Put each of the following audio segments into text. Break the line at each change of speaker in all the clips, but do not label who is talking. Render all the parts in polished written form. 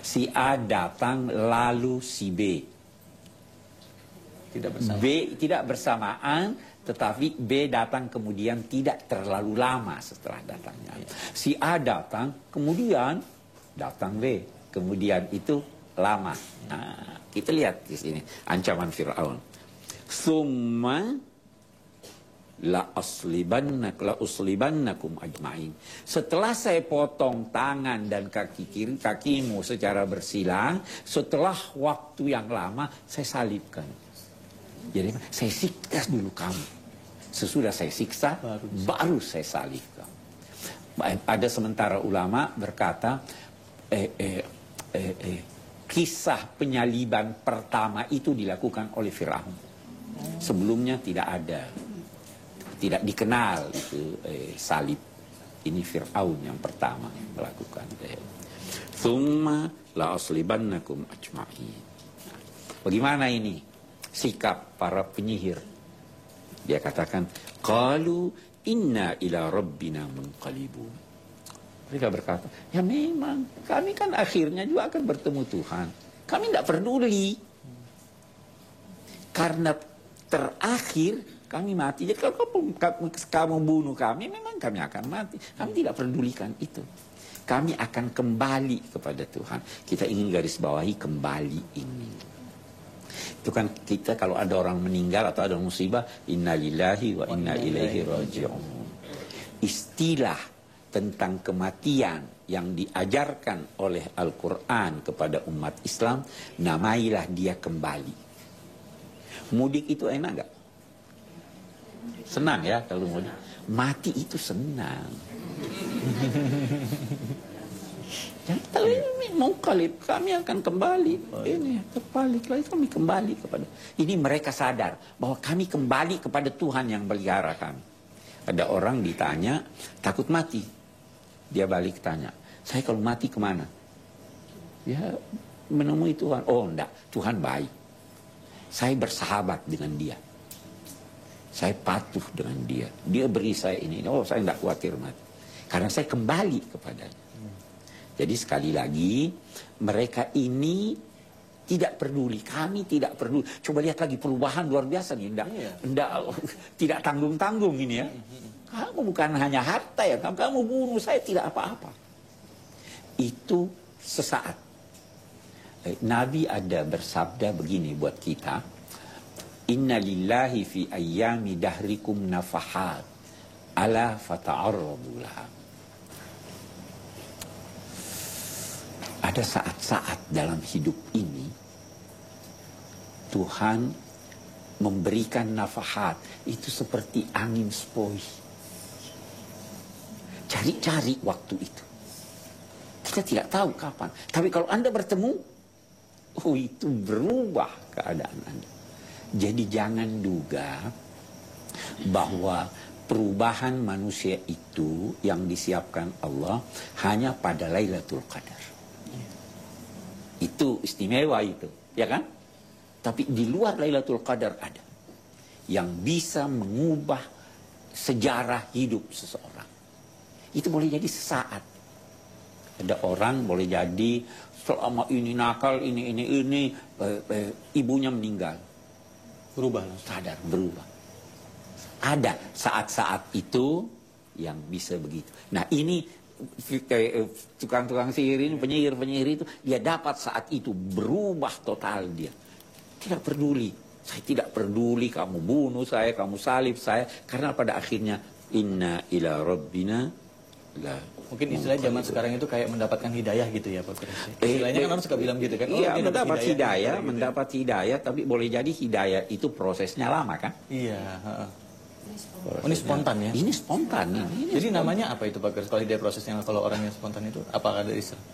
Si A datang lalu si B.
Tidak bersamaan.
B tidak bersamaan, tetapi B datang kemudian tidak terlalu lama setelah datangnya. Si A datang, kemudian datang B. Kemudian itu lama. Nah, kita lihat di sini ancaman Fir'aun. Summa la uslibannakum ajma'in. Setelah saya potong tangan dan kaki kiri kakimu secara bersila, setelah waktu yang lama saya salibkan. Jadi saya siksa dulu kamu. Sesudah saya siksa, baru saya salibkan. Ada sementara ulama berkata, kisah penyaliban pertama itu dilakukan oleh Firaun. Sebelumnya tidak ada. Tidak dikenal itu salib. Ini Fir'aun yang pertama yang melakukan. Tsumma la aslibannakum ajma'in. Bagaimana ini sikap para penyihir? Dia katakan, qalu inna ila rabbina munqalibun. Mereka berkata, ya memang kami kan akhirnya juga akan bertemu Tuhan. Kami tidak peduli. Karena terakhir kami mati. Jadi kalau kamu bunuh kami, memang kami akan mati. Kami tidak pedulikan itu. Kami akan kembali kepada Tuhan. Kita ingin garis bawahi kembali ini. Itu kan kita kalau ada orang meninggal atau ada musibah, inna lillahi wa inna ilaihi raji'un. Istilah tentang kematian yang diajarkan oleh Al-Quran kepada umat Islam, namailah dia kembali. Mudik itu enak gak? Senang ya kalau mau mati itu senang. Jadi kalau ini mau kami akan kembali. Ini terbalik lagi kami kembali kepada. Ini mereka sadar bahwa kami kembali kepada Tuhan yang melihara kami. Ada orang ditanya takut mati. Dia balik tanya, saya kalau mati kemana? Ya menemui Tuhan. Oh enggak, Tuhan baik. Saya bersahabat dengan dia. Saya patuh dengan dia. Dia beri saya ini. Oh, saya tidak khawatir mati. Karena saya kembali kepadanya. Jadi sekali lagi, mereka ini tidak peduli. Kami tidak peduli. Coba lihat lagi perubahan luar biasa nih. Tidak tanggung-tanggung ini ya. Kamu bukan hanya harta ya. Kamu bunuh saya tidak apa-apa. Itu sesaat. Nabi ada bersabda begini buat kita. Inna lillahi fi ayyami dahrikum nafahat ala fata'arrabu laha. Ada saat-saat dalam hidup ini Tuhan memberikan nafahat. Itu seperti angin sepoi. Cari-cari waktu itu. Kita tidak tahu kapan. Tapi kalau Anda bertemu, oh itu berubah keadaan Anda. Jadi jangan duga bahwa perubahan manusia itu yang disiapkan Allah hanya pada Lailatul Qadar. Itu istimewa itu, ya kan? Tapi di luar Lailatul Qadar ada yang bisa mengubah sejarah hidup seseorang. Itu boleh jadi sesaat. Ada orang boleh jadi selama ini nakal, ini, ibunya meninggal.
Berubah.
Sadar, berubah. Ada saat-saat itu yang bisa begitu. Nah ini tukang-tukang sihir ini, penyihir-penyihir itu, dia dapat saat itu berubah total dia. Tidak peduli. Saya tidak peduli kamu bunuh saya, kamu salib saya. Karena pada akhirnya, inna ila rabbina la.
Mungkin istilah zaman sekarang itu kayak mendapatkan hidayah gitu ya Pak Quraisy. Istilahnya kan orang suka bilang gitu kan.
Iya, mendapat hidayah, tapi boleh jadi hidayah itu prosesnya lama kan?
Iya. Ini spontan ya?
Ini spontan.
Jadi namanya apa itu Pak Quraisy? Kalau hidayah prosesnya, kalau orang yang spontan itu, apakah ada istilah?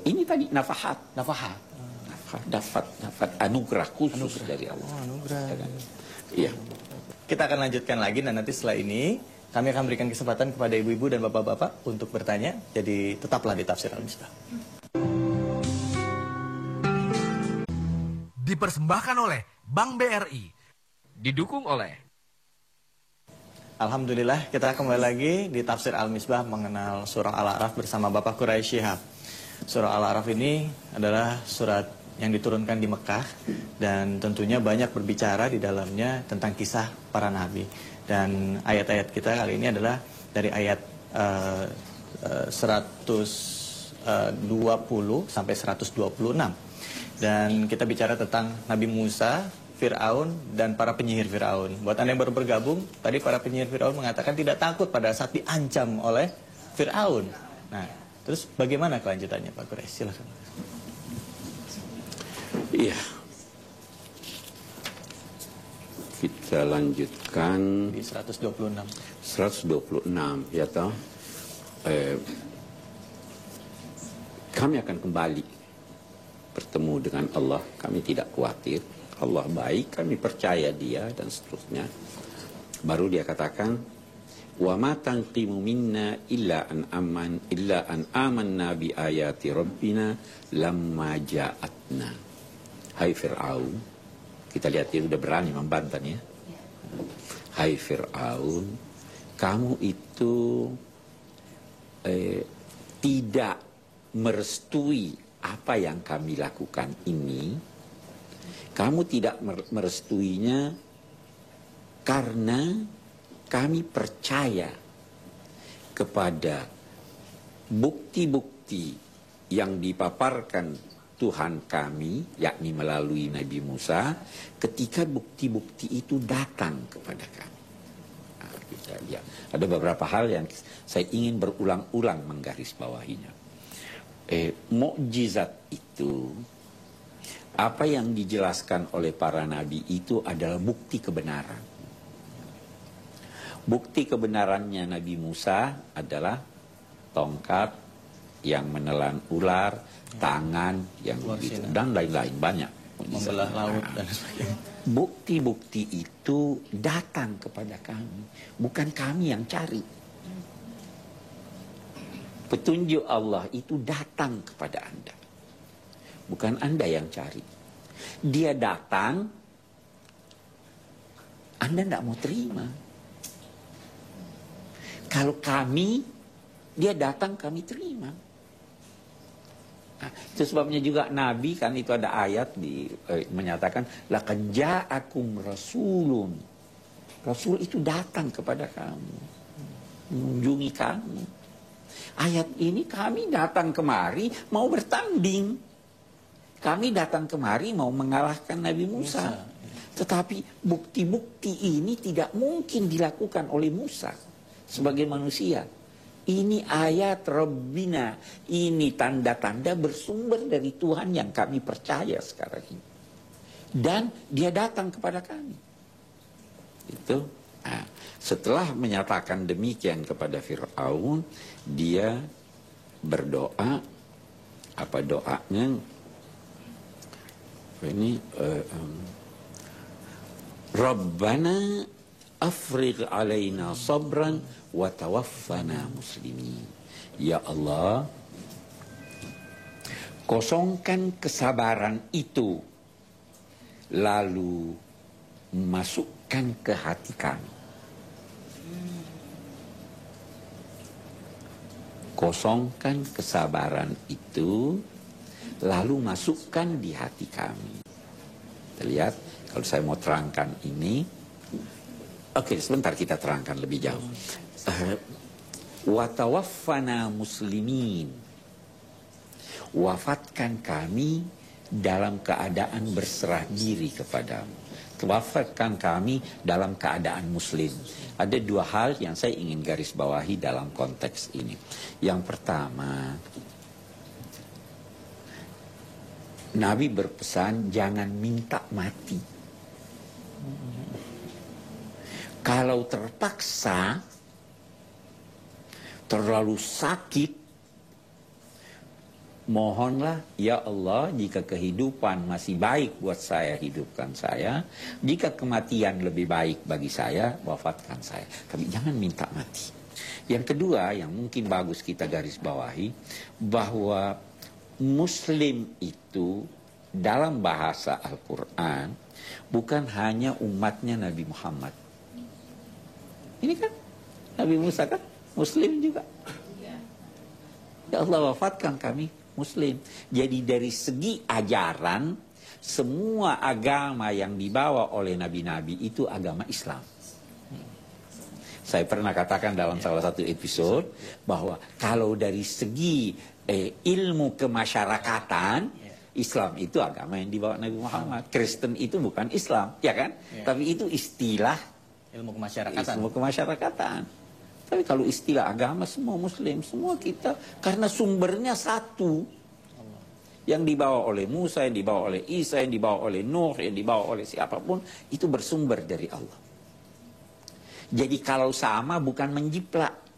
Ini tadi nafahat.
Nafahat.
Dapat anugerah khusus dari Allah.
Oh, anugerah.
Iya.
Kita akan lanjutkan lagi dan nanti setelah ini kami akan berikan kesempatan kepada ibu-ibu dan bapak-bapak untuk bertanya. Jadi tetaplah di Tafsir Al-Misbah.
Dipersembahkan oleh Bank BRI.
Didukung oleh.
Alhamdulillah, kita kembali lagi di Tafsir Al-Misbah mengenal surah Al-A'raf bersama Bapak Quraisy Shihab. Surah Al-A'raf ini adalah surat yang diturunkan di Mekah dan tentunya banyak berbicara di dalamnya tentang kisah para nabi. Dan ayat-ayat kita kali ini adalah dari ayat 120 sampai 126. Dan kita bicara tentang Nabi Musa, Fir'aun, dan para penyihir Fir'aun. Buat Anda yang baru bergabung, tadi para penyihir Fir'aun mengatakan tidak takut pada saat diancam oleh Fir'aun. Nah, terus bagaimana kelanjutannya Pak Quraisy? Silakan.
Iya. Kita lanjutkan
Di 126.
126 ya toh. Kami akan kembali bertemu dengan Allah. Kami tidak khawatir. Allah baik, kami percaya Dia dan seterusnya. Baru dia katakan, wa ma tanqimu minna illa an amanna bi ayati rabbina lamma ja'atna. Hai Fir'aun, kita lihat dia sudah berani membantah ya. Hai Fir'aun, kamu itu tidak merestui apa yang kami lakukan ini. Kamu tidak merestuinya karena kami percaya kepada bukti-bukti yang dipaparkan Tuhan kami, yakni melalui Nabi Musa, ketika bukti-bukti itu datang kepada kami. Nah, kita lihat. Ada beberapa hal yang saya ingin berulang-ulang menggarisbawahinya. Mukjizat itu, apa yang dijelaskan oleh para nabi itu adalah bukti kebenaran. Bukti kebenarannya Nabi Musa adalah tongkat yang menelan ular, tangan yang begitu, dan lain-lain banyak.
Membelah laut dan sebagainya.
Bukti-bukti itu datang kepada kami, bukan kami yang cari. Petunjuk Allah itu datang kepada Anda, bukan Anda yang cari. Dia datang, Anda tidak mau terima. Kalau kami, dia datang kami terima. Nah, itu sebabnya juga Nabi kan itu ada ayat menyatakan laqad ja'akum rasulun. Rasul itu datang kepada kamu, mengunjungi kamu. Ayat ini kami datang kemari mau bertanding. Kami datang kemari mau mengalahkan Nabi Musa. Tetapi bukti-bukti ini tidak mungkin dilakukan oleh Musa sebagai manusia. Ini ayat Rabbina, ini tanda-tanda bersumber dari Tuhan yang kami percaya sekarang ini. Dan dia datang kepada kami. Itu. Nah, setelah menyatakan demikian kepada Fir'aun, dia berdoa. Apa doanya? Ini Rabbana afrigh alaina sabran wa tawaffana muslimin. Ya Allah, kosongkan kesabaran itu, lalu masukkan ke hati kami. Kosongkan kesabaran itu, lalu masukkan di hati kami. Kita lihat, kalau saya mau terangkan ini, oke, sebentar kita terangkan lebih jauh. Wa tawaffana muslimin. Wafatkan kami dalam keadaan berserah diri kepadamu. Wafatkan kami dalam keadaan muslim. Ada dua hal yang saya ingin garis bawahi dalam konteks ini. Yang pertama, Nabi berpesan jangan minta mati. Kalau terpaksa, terlalu sakit, mohonlah, ya Allah, jika kehidupan masih baik buat saya, hidupkan saya. Jika kematian lebih baik bagi saya, wafatkan saya. Tapi jangan minta mati. Yang kedua, yang mungkin bagus kita garis bawahi, bahwa Muslim itu dalam bahasa Al-Quran bukan hanya umatnya Nabi Muhammad. Ini kan Nabi Musa kan Muslim juga. Ya Allah, wafatkan kami
Muslim. Jadi dari segi ajaran, semua agama yang dibawa oleh nabi-nabi itu agama Islam. Saya pernah katakan dalam salah satu episode bahwa kalau dari segi ilmu kemasyarakatan, Islam itu agama yang dibawa Nabi Muhammad. Kristen itu bukan Islam, ya kan? Tapi itu istilah
Ilmu kemasyarakatan.
ilmu kemasyarakatan. Tapi kalau istilah agama, semua Muslim, semua kita, karena sumbernya satu. Yang dibawa oleh Musa, yang dibawa oleh Isa, yang dibawa oleh Nuh, yang dibawa oleh siapapun, itu bersumber dari Allah. Jadi kalau sama bukan menjiplak.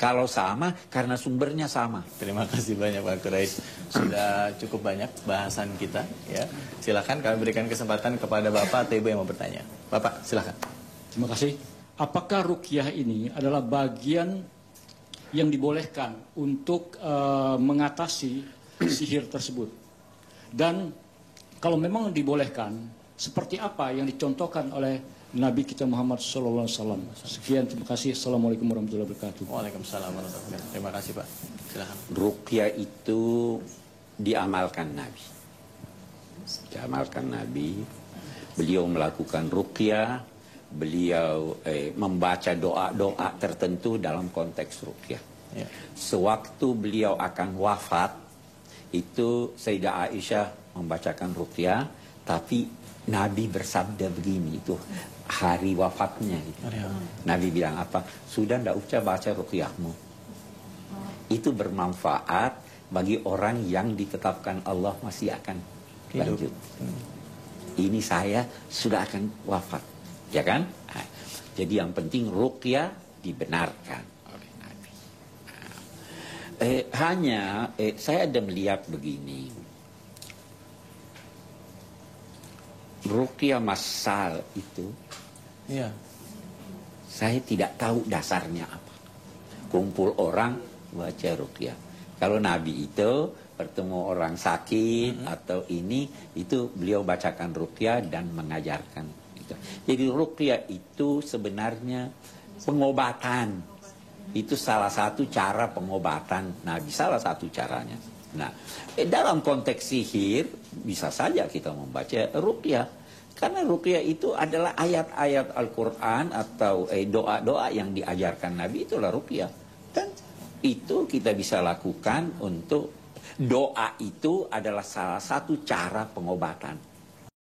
Kalau sama karena sumbernya sama.
Terima kasih banyak Pak Quraisy. Sudah cukup banyak bahasan kita ya. Silakan kami berikan kesempatan kepada Bapak atau Ibu yang mau bertanya. Bapak, silakan.
Terima kasih. Apakah ruqyah ini adalah bagian yang dibolehkan untuk mengatasi sihir tersebut? Dan kalau memang dibolehkan, seperti apa yang dicontohkan oleh Nabi kita Muhammad SAW? Sekian, terima kasih. Assalamualaikum warahmatullahi wabarakatuh.
Waalaikumsalam warahmatullahi wabarakatuh. Terima kasih Pak. Silakan.
Ruqyah itu diamalkan Nabi. Diamalkan Nabi. Beliau melakukan ruqyah, beliau membaca doa-doa tertentu dalam konteks ruqyah.
Ya.
Sewaktu beliau akan wafat, itu Sayyidah Aisyah membacakan ruqyah, tapi Nabi bersabda begini, itu hari wafatnya. Gitu. Nabi bilang apa? Sudah ndak usah baca ruqyahmu. Itu bermanfaat bagi orang yang ditetapkan Allah masih akan lanjut. Ini saya sudah akan wafat, ya kan? Nah, jadi yang penting ruqyah dibenarkan oleh Nabi. Hanya saya ada melihat begini, ruqyah massal itu,
Iya.
saya tidak tahu dasarnya apa. Kumpul orang baca ruqyah. Kalau Nabi itu bertemu orang sakit atau ini, itu beliau bacakan ruqyah dan mengajarkan. Jadi ruqyah itu sebenarnya pengobatan. Itu salah satu cara pengobatan Nabi, salah satu caranya. Nah, dalam konteks sihir bisa saja kita membaca ruqyah. Karena ruqyah itu adalah ayat-ayat Al-Quran atau doa-doa yang diajarkan Nabi, itulah ruqyah. Dan itu kita bisa lakukan untuk doa itu adalah salah satu cara pengobatan.